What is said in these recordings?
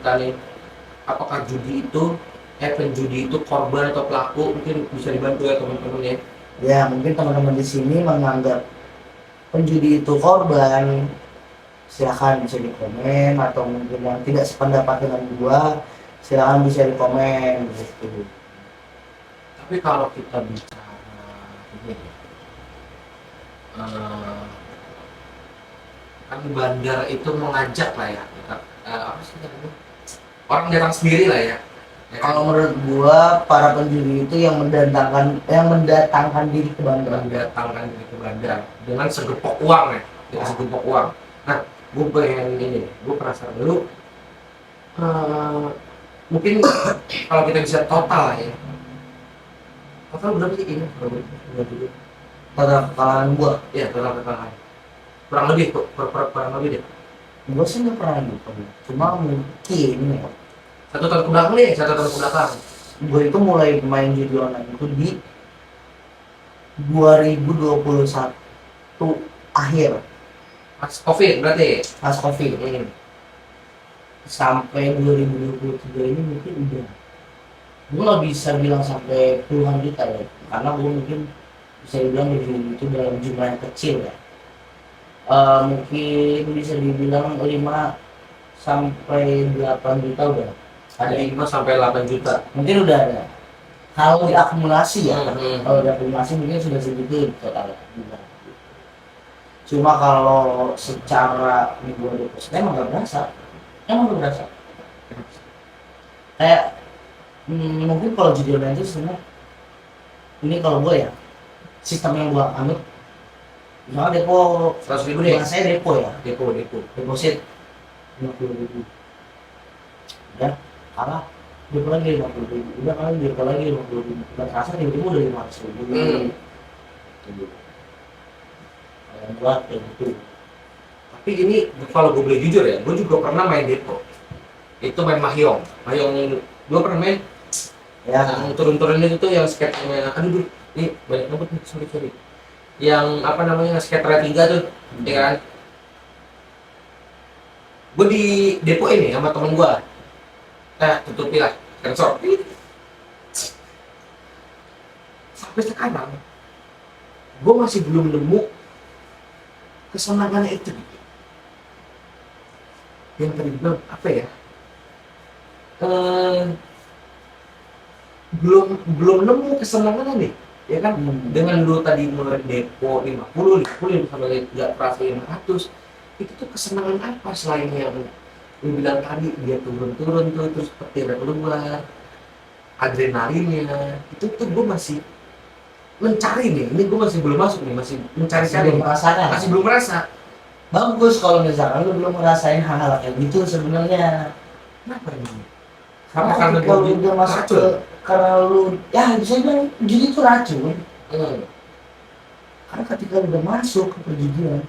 kita nih, apakah penjudi itu korban atau pelaku, mungkin bisa dibantu ya teman-teman ya. Ya mungkin teman-teman di sini menganggap penjudi itu korban, silahkan bisa di komen, atau mungkin yang tidak sependapat dengan gua silahkan bisa di komen gitu. Tapi kalau kita bicara ini ya, eh, kan bandar itu mengajak lah ya kita, apa sih namanya, orang datang sendiri lah ya. Kalau menurut gua para penjudi itu yang mendatangkan diri ke bandar. Mendatangkan diri ke bandar dengan segepok uang ya, dengan segepok uang. Nah, gue pengen ini, gue penasaran dulu, mungkin kalau kita bisa total lah ya, total berapa sih ini? Total kekalahan gua, Ya, total kekalahan kurang lebih tuh, kurang lebih deh. gua sih nggak pernah gitu. Cuma mungkin ya, Satu tahun ke belakang nih, satu tahun ke belakang. gua itu mulai main judi online itu di 2021 akhir, Pas COVID berarti. pas covid. Sampai 2023 ini mungkin udah, gue nggak bisa bilang sampai puluhan juta ya, karena gue mungkin bisa dibilang berjudi itu dalam jumlah yang kecil ya. Mungkin bisa dibilang 5 sampai 8 juta udah Ada ada, 5 sampai 8 juta. mungkin udah ada kalau diakumulasi ya. Hmm. Kalau diakumulasi mungkin sudah segitu total. Cuma kalau secara gue deposit emang gak berasa, kayak mungkin kalau judi online itu sebenarnya, ini kalau gue ya, sistem yang gue ambil misalnya depo 100.000 deh. saya depo ya, Depo. deposit 50.000, udah kalah depo lagi 50.000, udah kalah depo lagi 50.000, udah terasa tiba-tiba udah 500.000. Yang buat kayak gitu. Tapi ini kalau gue boleh jujur ya, gue juga pernah main depo. Itu main mahjong. Gue pernah main Ya yang turun-turun itu tuh yang skate-nya, aduh ini banyak banget nih, sorry. Yang apa namanya, skate 3 tuh, ya kan? Gue di depo ini sama temen gue. Nah, tutupi lah, sensor. Sampai sekarang, gue masih belum nemu kesenangannya itu. Yang tadi bilang apa ya? Belum nemu kesenangannya nih, ya kan? Dengan lu tadi mulai depo 50 sampai nggak terasa 500, itu tuh kesenangan apa selain yang lu bilang tadi, dia turun-turun tuh terus petirnya keluar, adrenalinnya itu tuh gue masih mencari nih, ini gue masih belum masuk nih, masih mencari-cari, belum merasakan. masih belum merasa. Bagus kalau misalkan lu belum ngerasain hal-hal kayak gitu sebenarnya. Kenapa ini? Karena kalau udah masuk ke, karena lu ya bisa bilang judi itu racun. Karena ketika lu udah masuk ke perjudian,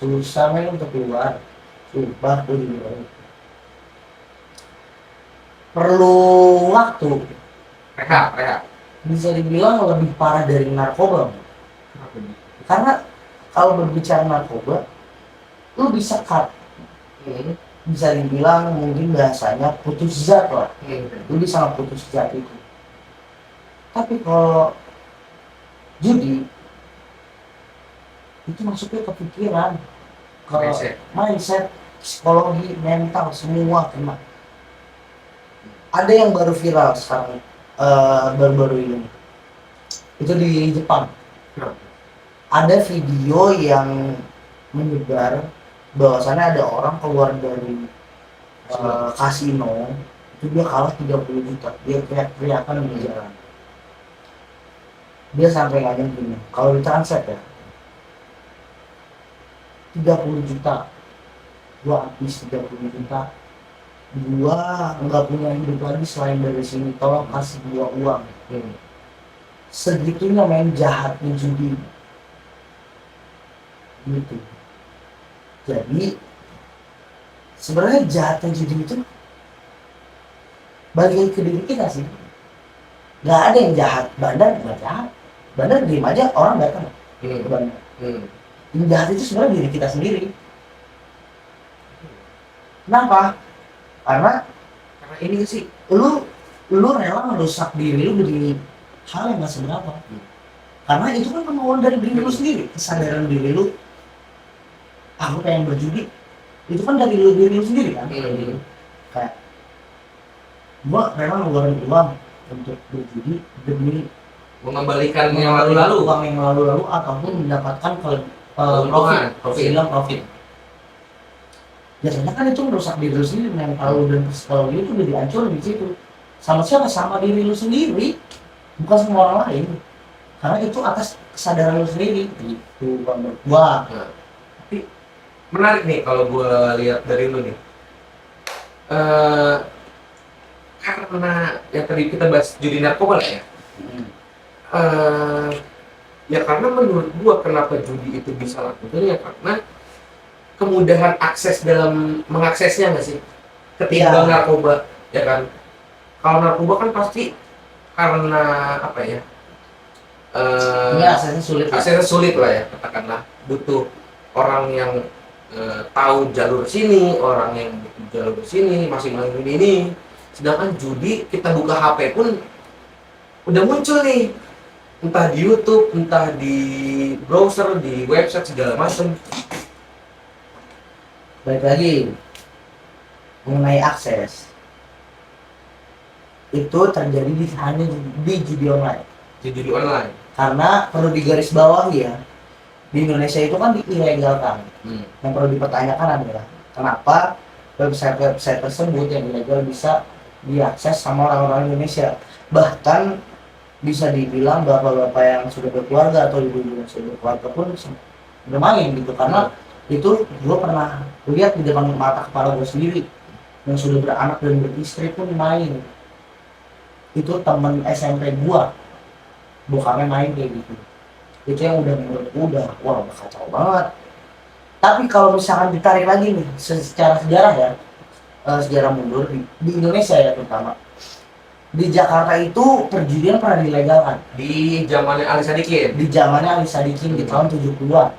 susah men untuk keluar. Sumpah gue dibilang perlu waktu. Rehat. Bisa dibilang lebih parah dari narkoba. Kenapa ini? Karena kalau berbicara narkoba, lu bisa cut. Bisa dibilang mungkin bahasanya putus zat lah. Lu bisa putus zat itu. Tapi kalau judi itu masuknya ke pikiran, ke mindset, psikologi, mental, semua kena. Ada yang baru viral sekarang, baru-baru ini, itu di Jepang. Ada video yang menyebar bahwasannya ada orang keluar dari kasino, itu dia kalah 30 juta, dia teriak-teriakan di jalan. Dia sampai ngomong gini, kalau ditranslate ya, 30 juta gua habis, 30 juta gua nggak punya hidup lagi selain dari sini, tolong kasih gua uang. Segitunya main jahatnya judi gitu. Jadi sebenarnya jahatnya judi itu bagian ke diri kita sih. Nggak ada yang jahat, bandar nggak jahat, bandar diem aja orang datang ke bandar. Yang jahat itu sebenarnya diri kita sendiri. Kenapa? Karena ini sih lu rela merusak diri lu demi hal yang gak seberapa. Karena itu kan kemauan dari diri lu sendiri, kesadaran diri lu, aku pengen berjudi, itu kan dari diri lu sendiri kan. Kayak gua rela ngeluarin uang untuk berjudi demi mengembalikan yang lalu-lalu, uang yang lalu-lalu ataupun mendapatkan profit. Biasanya kan itu merusak diri lu sendiri, mental lu dan psikologi itu udah dihancurin di situ. Sama siapa? Sama diri lu sendiri, bukan sama orang lain. Karena itu atas kesadaran lu sendiri. Itu menurut gua. Nah, tapi menarik nih kalau gua lihat dari lu nih. Karena yang tadi kita bahas judi narkoba lah ya. Ya karena menurut gua kenapa judi itu bisa laku itu ya karena kemudahan akses dalam mengaksesnya nggak sih ketimbang narkoba, ya kan? Kalau narkoba kan pasti karena apa ya? Aksesnya sulit lah ya, katakanlah butuh orang yang tahu jalur sini, orang yang butuh jalur sini, masing-masing ini. Sedangkan judi kita buka HP pun udah muncul nih, entah di YouTube, entah di browser, di website segala macam. Balik lagi mengenai akses itu terjadi hanya di judi online. Judi online. Karena perlu digarisbawahi ya, di Indonesia itu kan diilegalkan. Yang perlu dipertanyakan adalah kenapa website tersebut yang ilegal bisa diakses sama orang-orang Indonesia. Bahkan bisa dibilang bapak-bapak yang sudah berkeluarga atau ibu-ibu yang sudah berkeluarga pun bermain gitu. Karena itu gue pernah lihat di depan mata kepala gue sendiri yang sudah beranak dan beristri pun main. Itu temen SMP gue, bokapnya main kayak gitu. Itu yang udah menurut gue udah kacau banget. Tapi kalau misalkan ditarik lagi nih secara sejarah ya, sejarah mundur di Indonesia ya terutama, di Jakarta itu perjudian pernah dilegalkan di zamannya Ali Sadikin. Di tahun 70-an.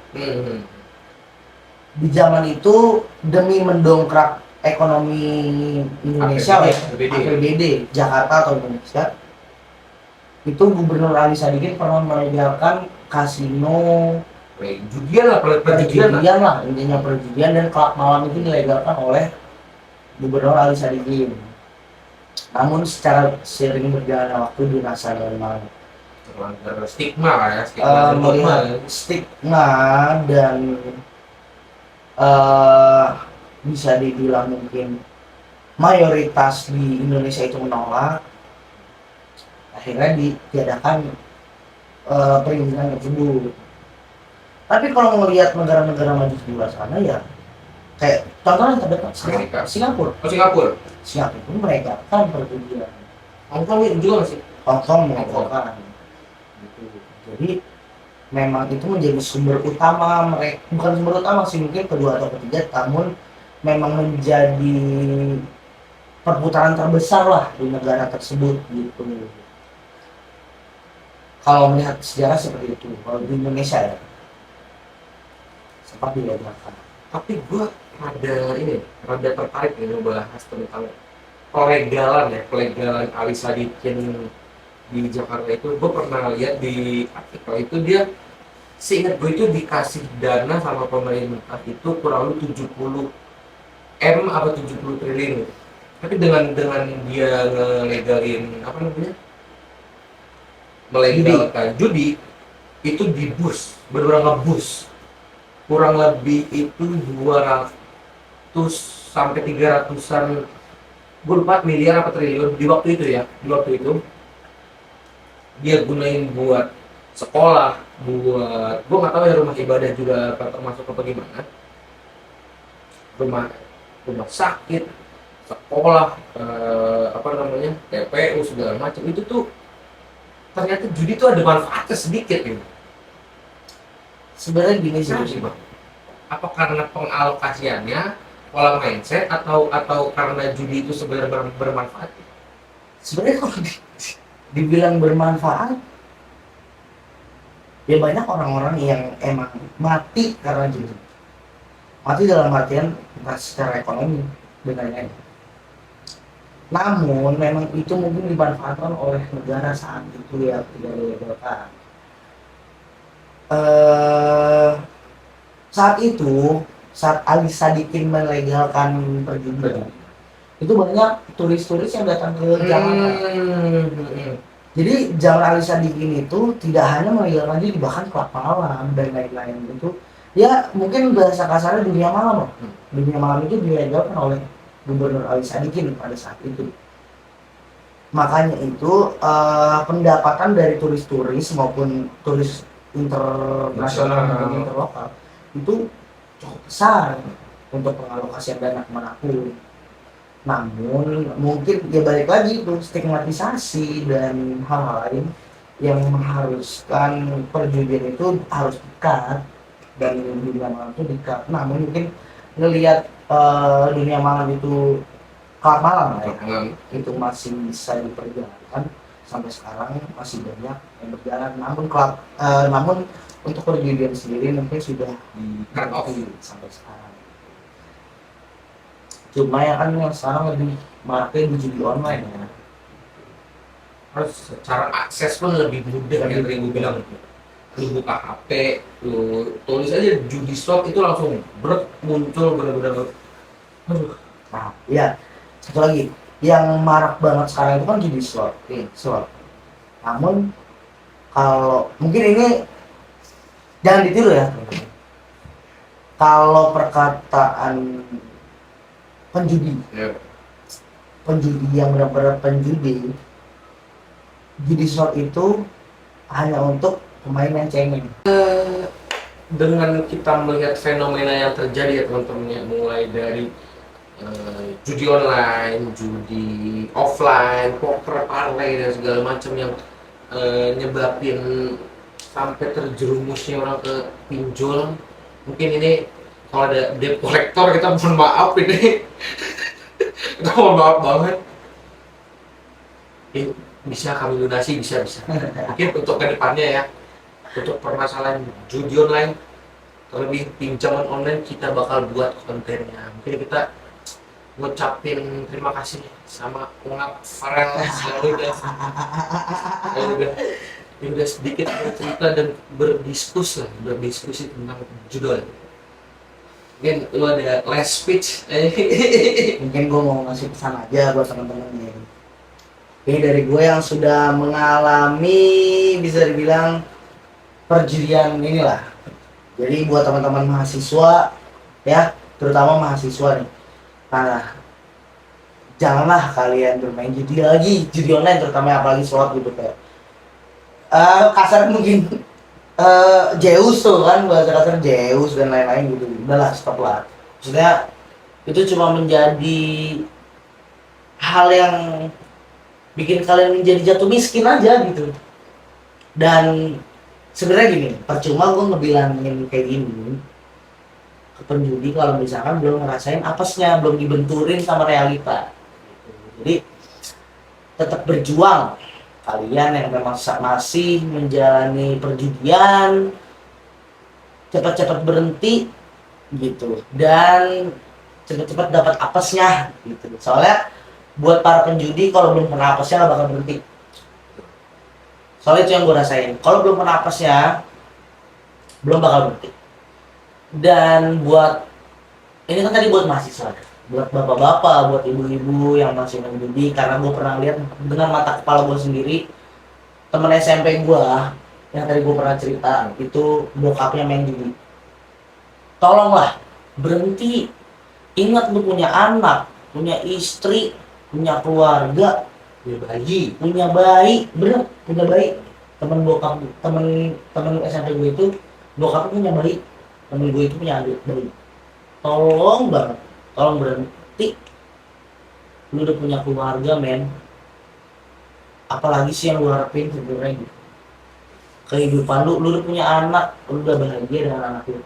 Di zaman itu demi mendongkrak ekonomi Indonesia APBD Jakarta atau Indonesia, itu Gubernur Ali Sadikin pernah melegalkan kasino, perjudian lah intinya, perjudian dan klub malam itu dilegalkan oleh Gubernur Ali Sadikin. Namun secara sering berjalannya waktu dirasa memang stigma stigma dan bisa dibilang mungkin mayoritas di Indonesia itu menolak, akhirnya ditiadakan perizinan tersebut. Tapi kalau melihat negara-negara maju di luar sana ya, kayak contohnya terdekat Singapura pun mereka kan perjudian. Hongkong juga masih. Hongkong mengeluarkan gitu. Jadi memang itu menjadi sumber utama mereka, bukan sumber utama sih, mungkin kedua atau ketiga, namun memang menjadi perputaran terbesar lah di negara tersebut gitu. Kalau melihat sejarah seperti itu, kalau di Indonesia ya seperti dilegalkan. Tapi gue rada tertarik nih membahas tentang pelegalan Ali Sadikin di Jakarta itu. Gue pernah lihat di artikel itu, dia seingat gue itu dikasih dana sama pemerintah itu kurang lebih 70 M atau 70 triliun. Tapi dengan dia melegalkan judi itu dibus, beberapa bus kurang lebih itu 200 sampai 300-an, gue lupa miliar apa triliun di waktu itu ya. Di waktu itu dia gunain buat sekolah, buat gue nggak tahu ya, rumah ibadah juga termasuk apa gimana, rumah sakit, sekolah, TPU segala macam. Itu tuh ternyata judi tuh ada manfaatnya sedikit gitu. Sebenarnya gini sih Bang, apa karena pengalokasiannya, pola mindset, atau karena judi itu sebenarnya bermanfaat? Sebenarnya kalau dibilang bermanfaat, ya banyak orang-orang yang emang mati karena judi. Mati dalam artian entah secara ekonomi dan lain-lain. Namun memang itu mungkin dimanfaatkan oleh negara saat itu ya, tidak dilegalkan. eh Saat itu, saat Ali Sadikin melegalkan perjudian, itu banyak turis-turis yang datang ke Jakarta. Jadi zaman Ali Sadikin itu tidak hanya melegalkan diri, bahkan klub malam dan lain-lain itu. Ya mungkin bahasa kasarnya dunia malam loh. Dunia malam itu dilegalkan oleh Gubernur Ali Sadikin pada saat itu. Makanya itu pendapatan dari turis-turis maupun turis internasional maupun interlokal itu cukup besar untuk pengalokasian dana kemanapun. Namun mungkin ya balik lagi itu stigmatisasi dan hal-hal lain yang mengharuskan perjudian itu harus dikat dan dunia malam itu dikat. Namun mungkin ngelihat dunia malam itu kelab malam lah ya, itu masih bisa diperjalankan sampai sekarang, masih banyak yang berjalan. Namun untuk perjudian sendiri mungkin sudah Cut off sampai sekarang. Cuma ya kan yang sekarang lebih maraknya di judi online ya. Harus cara akses pun lebih mudah ya, tadi gue bilang. Lu buka HP, lu tulis aja judi slot itu langsung muncul bener-bener. Aduh. Nah, iya. Satu lagi, yang marak banget sekarang itu kan judi slot. Namun kalau mungkin ini jangan ditiru ya. Kalau perkataan penjudi yang benar-benar penjudi, judi slot itu hanya untuk pemain yang cengeng. Dengan kita melihat fenomena yang terjadi ya teman-teman ya, mulai dari judi online, judi offline, poker, parlay dan segala macam yang nyebabin sampai terjerumusnya orang ke pinjol. Mungkin ini kalau ada debt collector kita mohon maaf ini. Kita mohon maaf banget. Bisa kami lunasi, bisa. Mungkin untuk kedepannya ya, untuk permasalahan judi online, terlebih pinjaman online, kita bakal buat kontennya. Mungkin kita ngucapin terima kasih sama Ungap Farel yang udah sedikit bercerita dan berdiskusi tentang judul. Mungkin lu ada last speech. Mungkin gue mau ngasih pesan aja buat teman-teman nih. Ini dari gue yang sudah mengalami bisa dibilang perjudian inilah. Jadi buat teman-teman mahasiswa ya, terutama mahasiswa nih. Nah, janganlah kalian bermain judi lagi, judi online terutama, apalagi slot gitu kayak kasar mungkin Zeus tuh kan, bahasa kasar Zeus dan lain-lain gitu. Udahlah, stop lah. Maksudnya itu cuma menjadi hal yang bikin kalian menjadi jatuh miskin aja gitu. Dan sebenarnya gini, percuma gue ngebilangin kayak gini ke penjudi kalau misalkan belum ngerasain apesnya, belum dibenturin sama realita. Jadi tetap berjuang kalian yang memang masih menjalani perjudian, cepat-cepat berhenti gitu dan cepat-cepat dapat apesnya gitu. Soalnya buat para penjudi kalau belum kena apesnya nggak bakal berhenti. Soalnya itu yang gue rasain. Kalau belum kena apesnya belum bakal berhenti. Dan buat ini kan tadi buat mahasiswa, buat bapak-bapak, buat ibu-ibu yang masih main judi, karena gue pernah lihat dengan mata kepala gue sendiri, temen SMP gue yang tadi gue pernah cerita itu bokapnya main judi. Tolonglah berhenti. Ingat lu punya anak, punya istri, punya keluarga, punya bayi, bener punya bayi. Temen SMP gue itu bokapnya punya bayi. Temen gue itu punya adik bayi. Tolong banget, tolong berhenti. Lu udah punya keluarga men, apalagi sih yang lu harapin sebenarnya gitu. Kehidupan lu udah punya anak, lu udah bahagia dengan anak lu.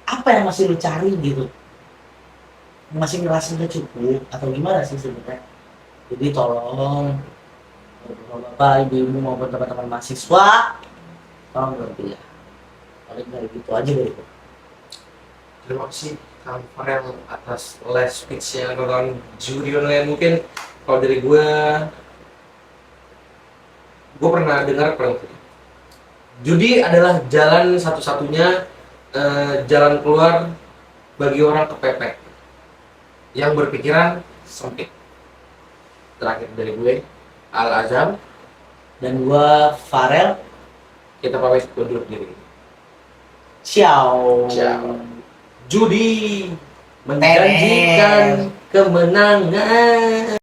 Apa yang masih lu cari gitu? Masih ngerasa udah cukup atau gimana sih sebenarnya? Jadi tolong bapak, ibu-ibu maupun teman-teman mahasiswa, tolong berhenti ya. Paling dari gitu aja dari gue. Terima kasih Kang Farel atas last speech-nya kawan juri online. Mungkin kalau dari gue pernah dengar judi adalah jalan satu-satunya jalan keluar bagi orang kepepet yang berpikiran sempit. Terakhir dari gue Al Azam, Dan gua Farel. kita pamit undur diri. Ciao. Ciao. Judi menjanjikan kemenangan.